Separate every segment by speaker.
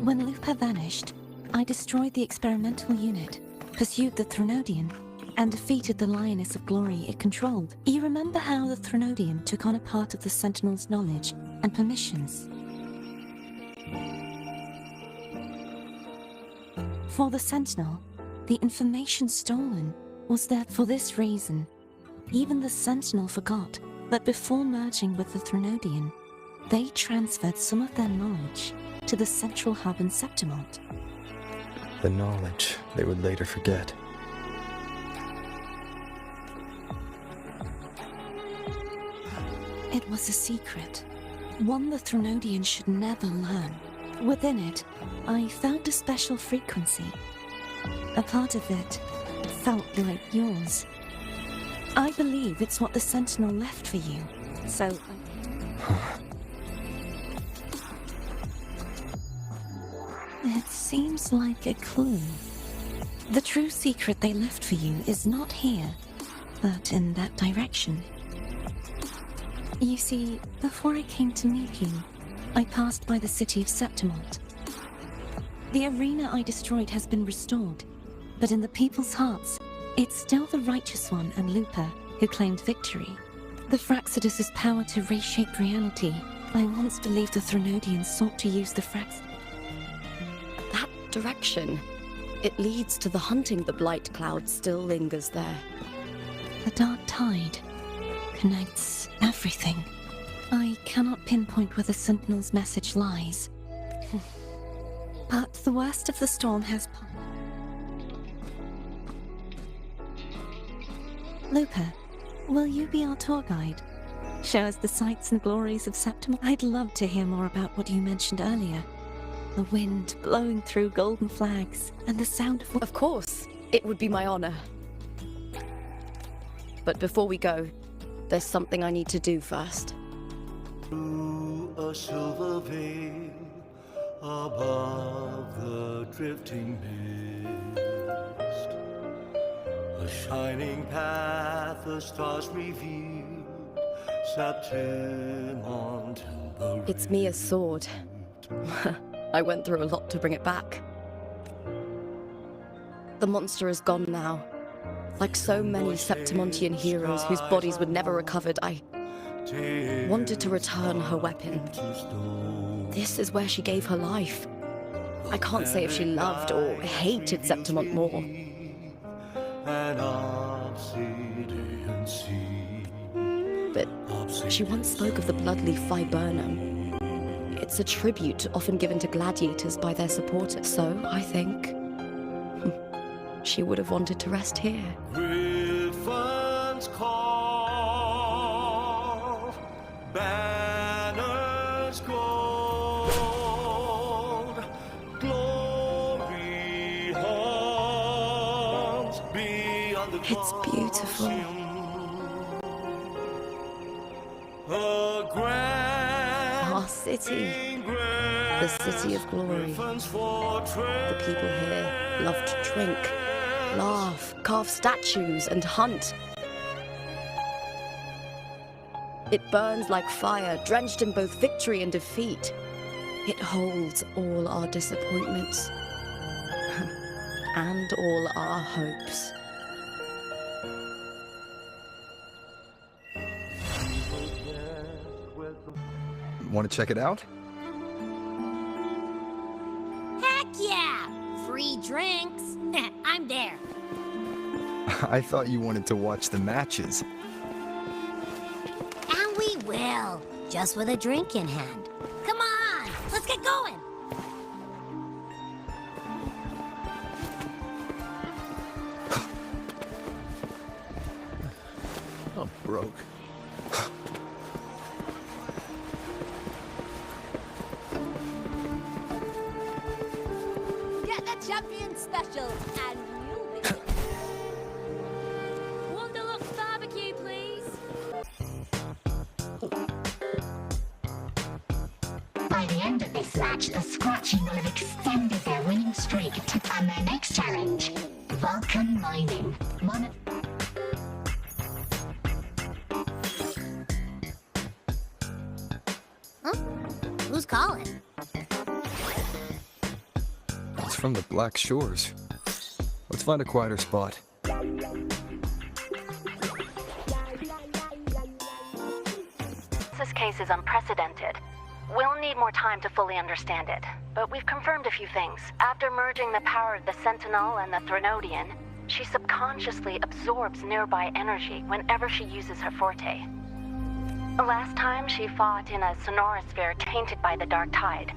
Speaker 1: When Lupa vanished, I destroyed the experimental unit, pursued the Threnodian, and defeated the Lioness of Glory it controlled. You remember how the Threnodian took on a part of the Sentinel's knowledge and permissions? For the Sentinel, the information stolen was there for this reason. Even the Sentinel forgot that before merging with the Threnodian, they transferred some of their knowledge to the central hub in Septimont.
Speaker 2: The knowledge they would later forget.
Speaker 1: It was a secret, one the Threnodian should never learn. Within it, I found a special frequency. A part of it felt like yours. I believe it's what the Sentinel left for you, so... It seems like a clue. The true secret they left for you is not here, but in that direction. You see, before I came to meet you, I passed by the city of Septimont. The arena I destroyed has been restored, but in the people's hearts, it's still the Righteous One and Lupa who claimed victory. The Fraxidus' power to reshape reality. I once believed the Threnodians sought to use the Frax...
Speaker 3: That direction. It leads to the hunting the Blight Cloud still lingers there.
Speaker 1: The dark tide connects everything. I cannot pinpoint where the Sentinel's message lies. But the worst of the storm has passed. Lupa, will you be our tour guide? Show us the sights and glories of Septimont. I'd love to hear more about what you mentioned earlier. The wind blowing through golden flags, and the sound of...
Speaker 3: Of course, it would be my honor. But before we go, there's something I need to do first.
Speaker 4: Through a silver veil above the drifting mist, a shining path the stars revealed, Septimont and the
Speaker 3: It's Mia's sword. I went through a lot to bring it back. The monster is gone now. Like so many Septimontian heroes whose bodies would never recovered, I wanted to return her weapon. This is where she gave her life. I can't say if she loved or hated Septimont more. But she once spoke of the bloodleaf viburnum. It's a tribute often given to gladiators by their supporters, so I think she would have wanted to rest here.
Speaker 4: Griffin's call, banners gold, glory haunts beyond the
Speaker 3: It's beautiful. Our city, the city of glory. The people here love to drink, laugh, carve statues, and hunt. It burns like fire, drenched in both victory and defeat. It holds all our disappointments and all our hopes.
Speaker 2: Want to check it out?
Speaker 5: Heck yeah! Free drinks. I'm there.
Speaker 2: I thought you wanted to watch the matches.
Speaker 5: And we will. Just with a drink in hand. Come on, let's get going.
Speaker 2: I'm broke.
Speaker 5: Get the champion special and you'll be... Wonderluck barbecue, please.
Speaker 6: By the end of this match, the Scratchy will have extended their winning streak to fund their next challenge, Vulcan Mining.
Speaker 5: Huh? Who's calling?
Speaker 2: from the Black Shores. Let's find a quieter spot.
Speaker 7: This case is unprecedented. We'll need more time to fully understand it, but we've confirmed a few things. After merging the power of the Sentinel and the Threnodian, she subconsciously absorbs nearby energy whenever she uses her forte. Last time she fought in a sonorosphere tainted by the Dark Tide.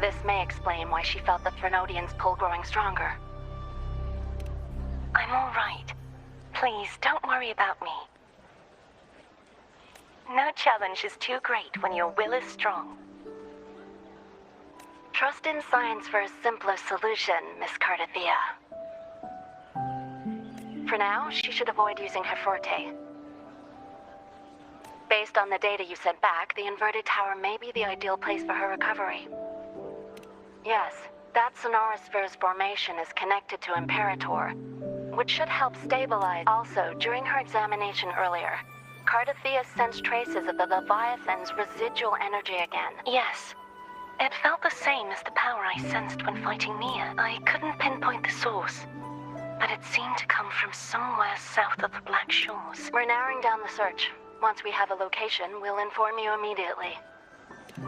Speaker 7: This may explain why she felt the Threnodian's pull growing stronger. I'm all right. Please, don't worry about me. No challenge is too great when your will is strong. Trust in science for a simpler solution, Miss Cardathea. For now, she should avoid using her forte. Based on the data you sent back, the inverted tower may be the ideal place for her recovery. Yes, that sonorosphere's formation is connected to Imperator, which should help stabilize. Also, during her examination earlier, Cardathea sensed traces of the Leviathan's residual energy again. Yes. It felt the same as the power I sensed when fighting Nia. I couldn't pinpoint the source, but it seemed to come from somewhere south of the Black Shores. We're narrowing down the search. Once we have a location, we'll inform you immediately.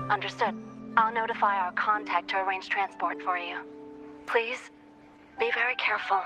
Speaker 7: Understood. I'll notify our contact to arrange transport for you. Please, be very careful.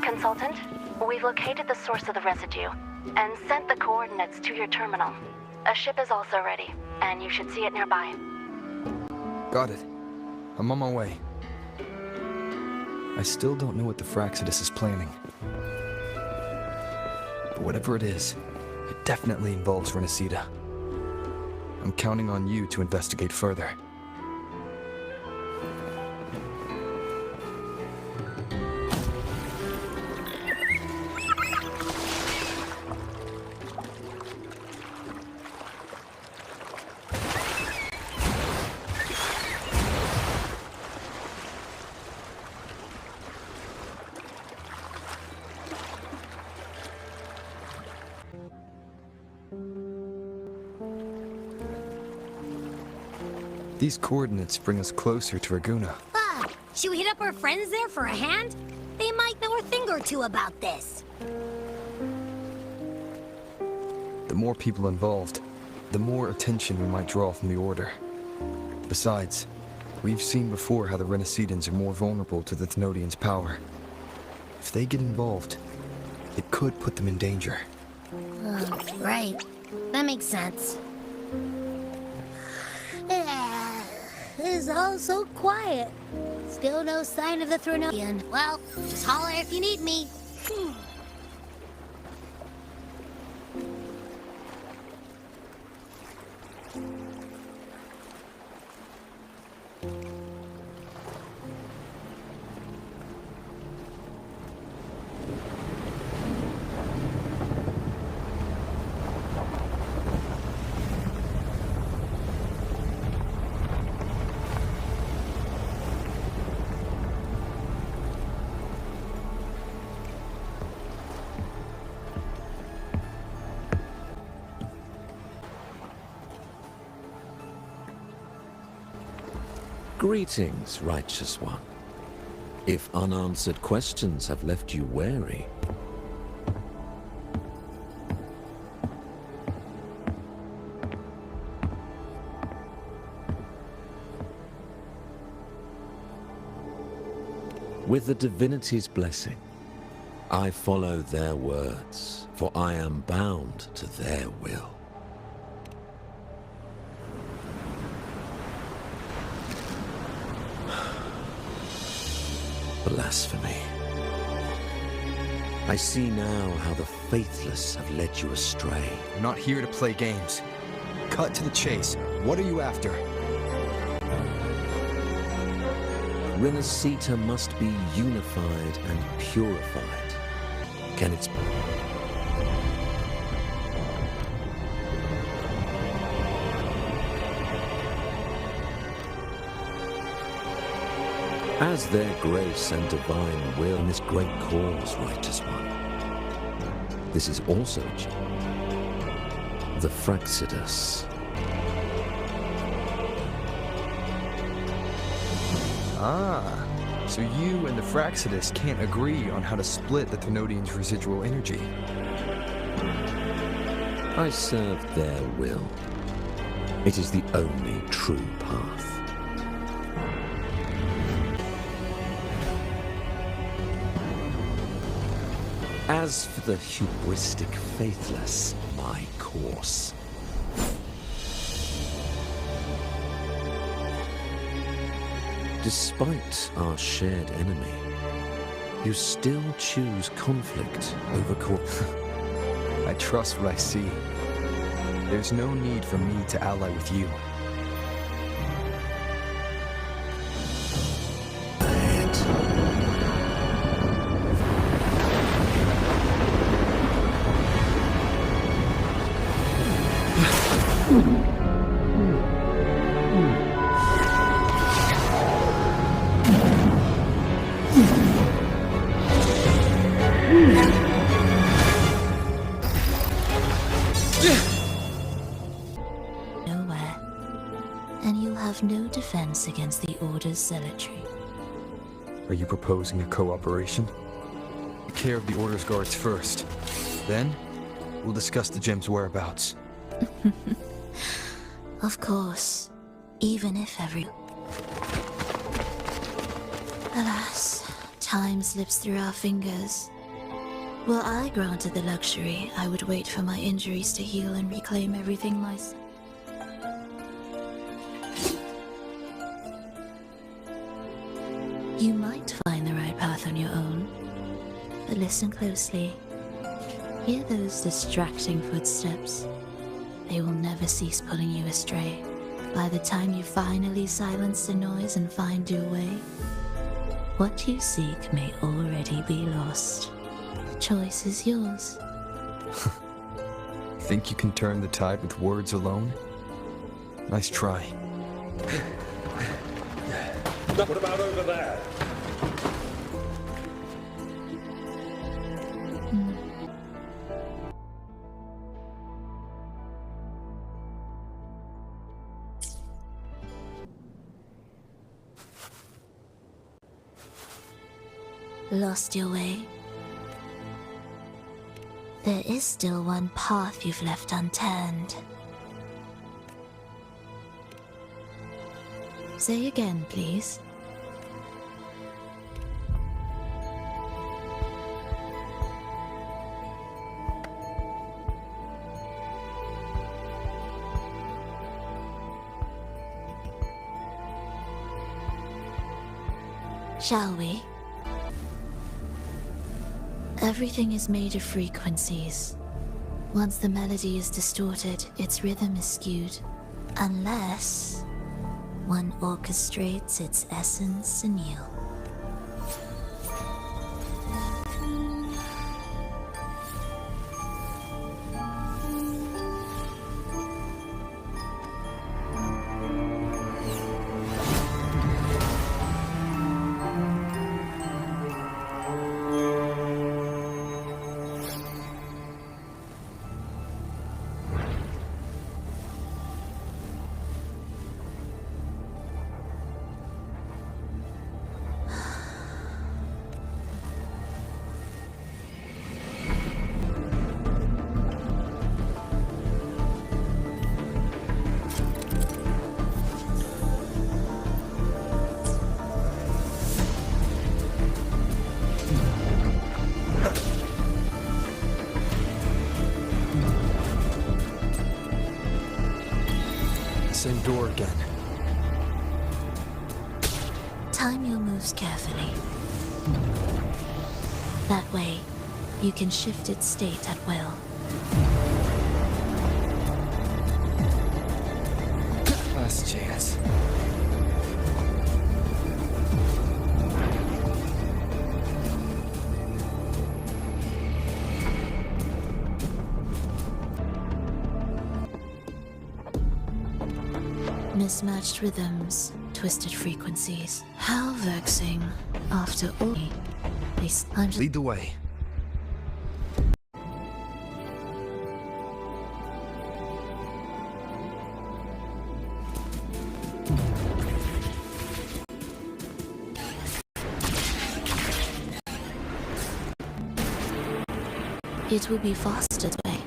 Speaker 7: Consultant, we've located the source of the residue and sent the coordinates to your terminal. A ship is also ready, and you should see it nearby.
Speaker 2: Got it. I'm on my way. I still don't know what the Fraxidus is planning. But whatever it is, it definitely involves Renacida. I'm counting on you to investigate further. These coordinates bring us closer to Raguna.
Speaker 5: Ah, should we hit up our friends there for a hand? They might know a thing or two about this.
Speaker 2: The more people involved, the more attention we might draw from the Order. Besides, we've seen before how the Renacidans are more vulnerable to the Thenodians' power. If they get involved, it could put them in danger.
Speaker 5: Right. That makes sense. It's all so quiet. Still no sign of the Threnodian. Well, just holler if you need me.
Speaker 8: Greetings, righteous one. If unanswered questions have left you wary, with the divinity's blessing, I follow their words, for I am bound to their will. Blasphemy. I see now how the faithless have led you astray.
Speaker 2: I'm not here to play games. Cut to the chase. What are you after?
Speaker 8: Renacita must be unified and purified. Can its... As their grace and divine will in this great cause, righteous one. This is also the Fraxidus.
Speaker 2: Ah, so you and the Fraxidus can't agree on how to split the Thenodian's residual energy.
Speaker 8: I serve their will. It is the only true path. As for the hubristic faithless, my course. Despite our shared enemy, you still choose conflict over
Speaker 2: I trust what I see. There's no need for me to ally with you.
Speaker 1: Nowhere. And you'll have no defense against the Order's zealotry.
Speaker 2: Are you proposing a cooperation? Take care of the Order's guards first. Then, we'll discuss the gem's whereabouts.
Speaker 1: Of course. Even if every... Alas, time slips through our fingers. Were I granted the luxury, I would wait for my injuries to heal and reclaim everything myself. You might find the right path on your own, but listen closely. Hear those distracting footsteps. They will never cease pulling you astray. By the time you finally silence the noise and find your way, what you seek may already be lost. The choice is yours.
Speaker 2: Think you can turn the tide with words alone? Nice try.
Speaker 9: What about over there?
Speaker 1: Lost your way? There is still one path you've left unturned. Say again, please. Shall we? Everything is made of frequencies. Once the melody is distorted, its rhythm is skewed. Unless one orchestrates its essence anew.
Speaker 2: Same door again.
Speaker 1: Time your moves carefully. That way, you can shift its state at will.
Speaker 2: Last chance.
Speaker 1: Mismatched rhythms, twisted frequencies. How vexing. After all, I'm just...
Speaker 2: Lead the way.
Speaker 1: It will be faster this way.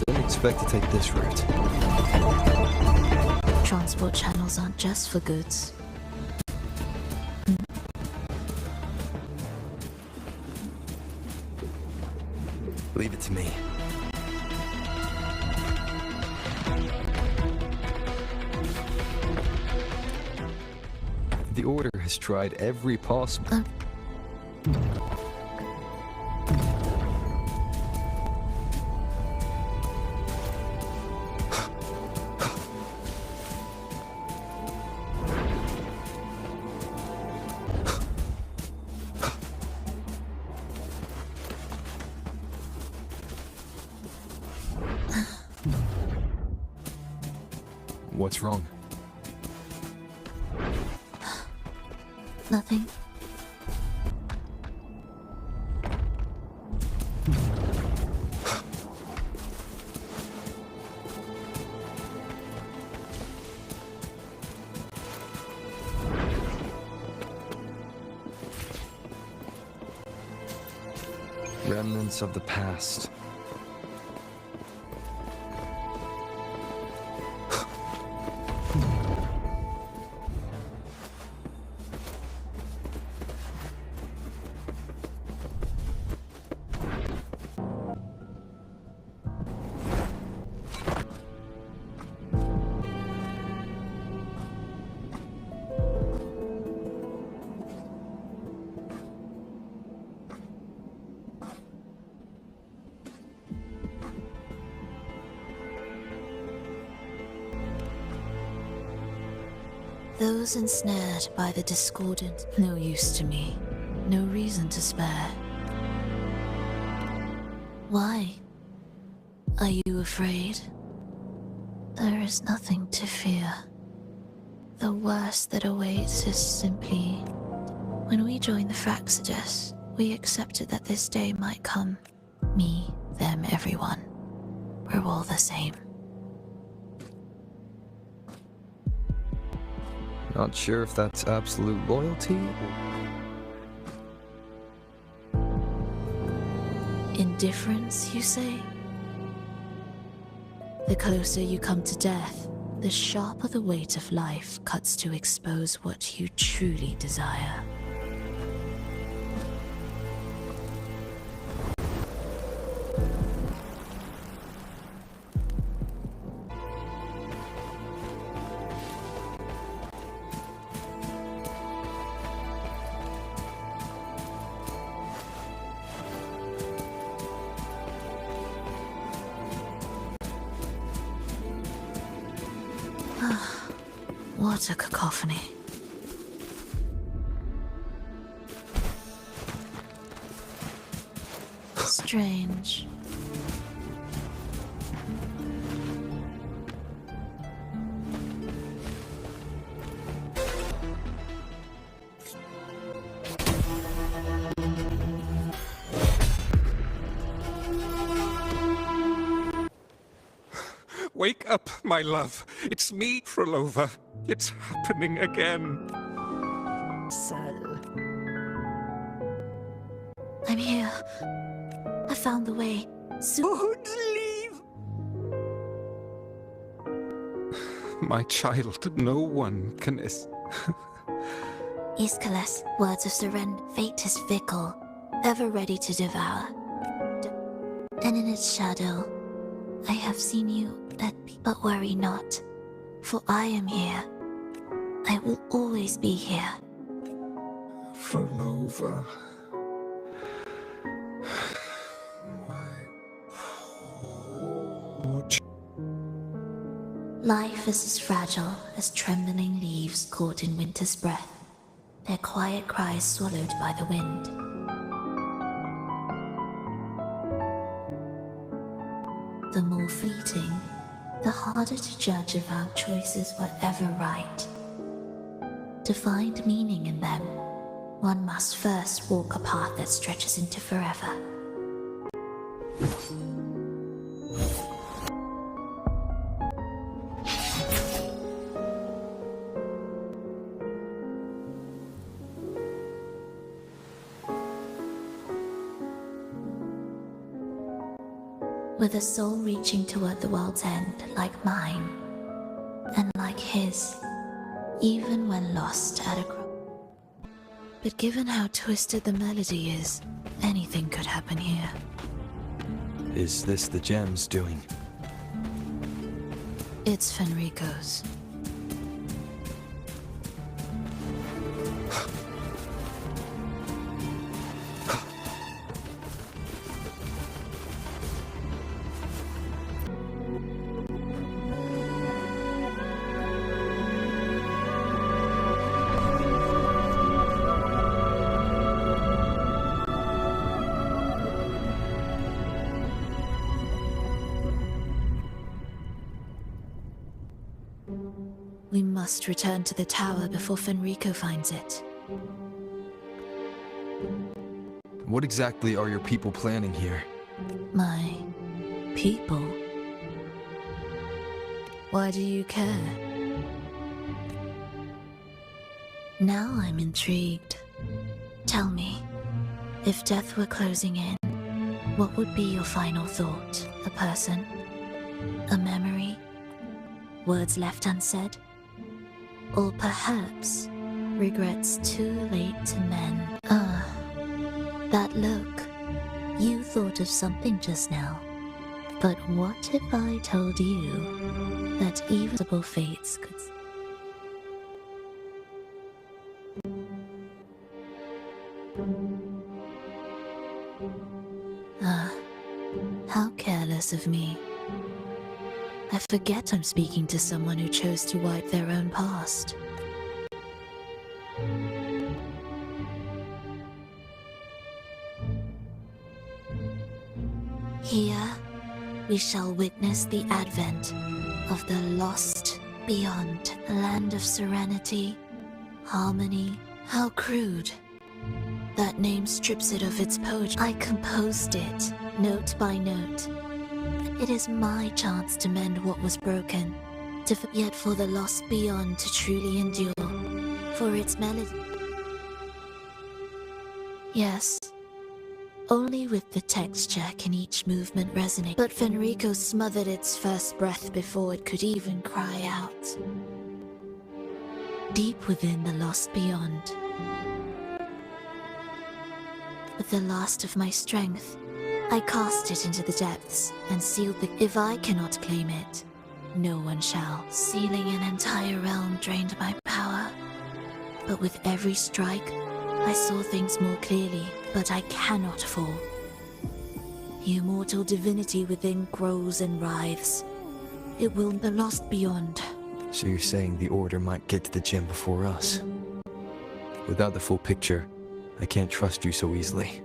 Speaker 2: Don't expect to take this route.
Speaker 1: Transport channels aren't just for goods.
Speaker 2: Leave it to me. The Order has tried every possible... What's wrong?
Speaker 1: Nothing.
Speaker 2: Remnants of the past.
Speaker 1: Those ensnared by the discordant, no use to me. No reason to spare. Why? Are you afraid? There is nothing to fear. The worst that awaits is simply... When we joined the Fraxidus, we accepted that this day might come. Me, them, everyone. We're all the same.
Speaker 2: Not sure if that's absolute loyalty.
Speaker 1: Indifference, you say? The closer you come to death, the sharper the weight of life cuts to expose what you truly desire. What a cacophony. Strange.
Speaker 9: Wake up, my love. It's me, Frolova. It's happening again.
Speaker 1: I'm here. I found the way.
Speaker 9: Don't leave! My child, no one can
Speaker 1: Ischalus, words of surrender. Fate is fickle, ever ready to devour. And in its shadow, I have seen you, but worry not, for I am here. I will always be here.
Speaker 9: Frolova.
Speaker 1: Life is as fragile as trembling leaves caught in winter's breath, their quiet cries swallowed by the wind. The more fleeting, the harder to judge if our choices were ever right. To find meaning in them, one must first walk a path that stretches into forever. With a soul reaching toward the world's end like mine, and like his, even when lost at a cross. But given how twisted the melody is, anything could happen here.
Speaker 2: Is this the gem's doing?
Speaker 1: It's Fenrico's. We must return to the tower before Fenrico finds it.
Speaker 2: What exactly are your people planning here?
Speaker 1: My people? Why do you care? Now I'm intrigued. Tell me, if death were closing in, what would be your final thought? A person? A memory? Words left unsaid? Or perhaps regrets too late to mend? That look. You thought of something just now. But what if I told you that even possible fates could... How careless of me. I forget I'm speaking to someone who chose to wipe their own past. Here, we shall witness the advent of the lost beyond, a land of serenity, harmony. How crude. That name strips it of its poetry. I composed it, note by note. It is my chance to mend what was broken, yet for the lost beyond to truly endure, for its melody. Yes, only with the texture can each movement resonate. But Fenrico smothered its first breath before it could even cry out. Deep within the lost beyond, with the last of my strength, I cast it into the depths and sealed the... If I cannot claim it, no one shall. Sealing an entire realm drained my power. But with every strike, I saw things more clearly, but I cannot fall. The immortal divinity within grows and writhes. It will the lost beyond.
Speaker 2: So you're saying the Order might get to the gem before us? Without the full picture, I can't trust you so easily.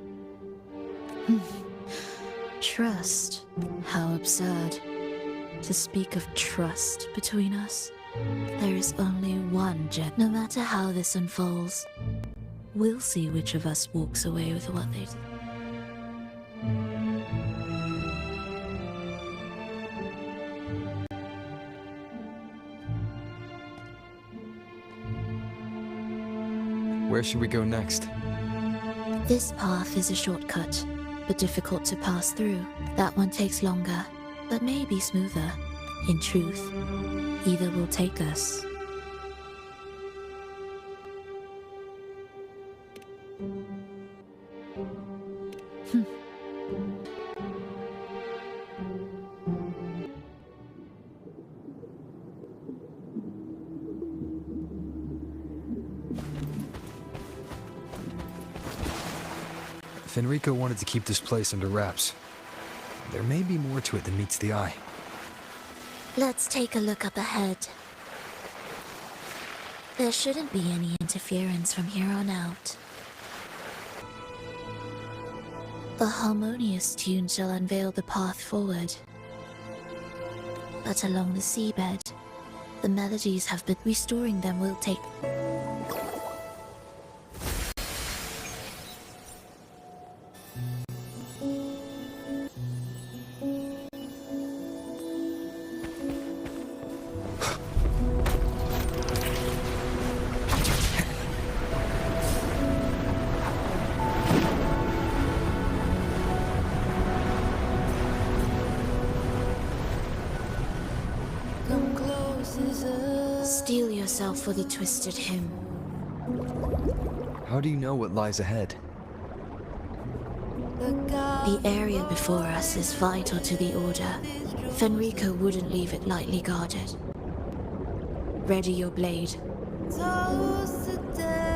Speaker 1: Trust? How absurd. To speak of trust between us. There is only one gem. No matter how this unfolds, we'll see which of us walks away with what they do.
Speaker 2: Where should we go next?
Speaker 1: This path is a shortcut, but difficult to pass through. That one takes longer, but may be smoother. In truth, either will take us.
Speaker 2: Fenrico wanted to keep this place under wraps. There may be more to it than meets the eye.
Speaker 1: Let's take a look up ahead. There shouldn't be any interference from here on out. A harmonious tune shall unveil the path forward.
Speaker 5: but along the seabed. The melodies have been restoring them will take. Steel yourself for the twisted hymn.
Speaker 2: How do you know what lies ahead?
Speaker 5: The area before us is vital to the Order. Fenrico wouldn't leave it lightly guarded. Ready your blade.
Speaker 10: Toast to death.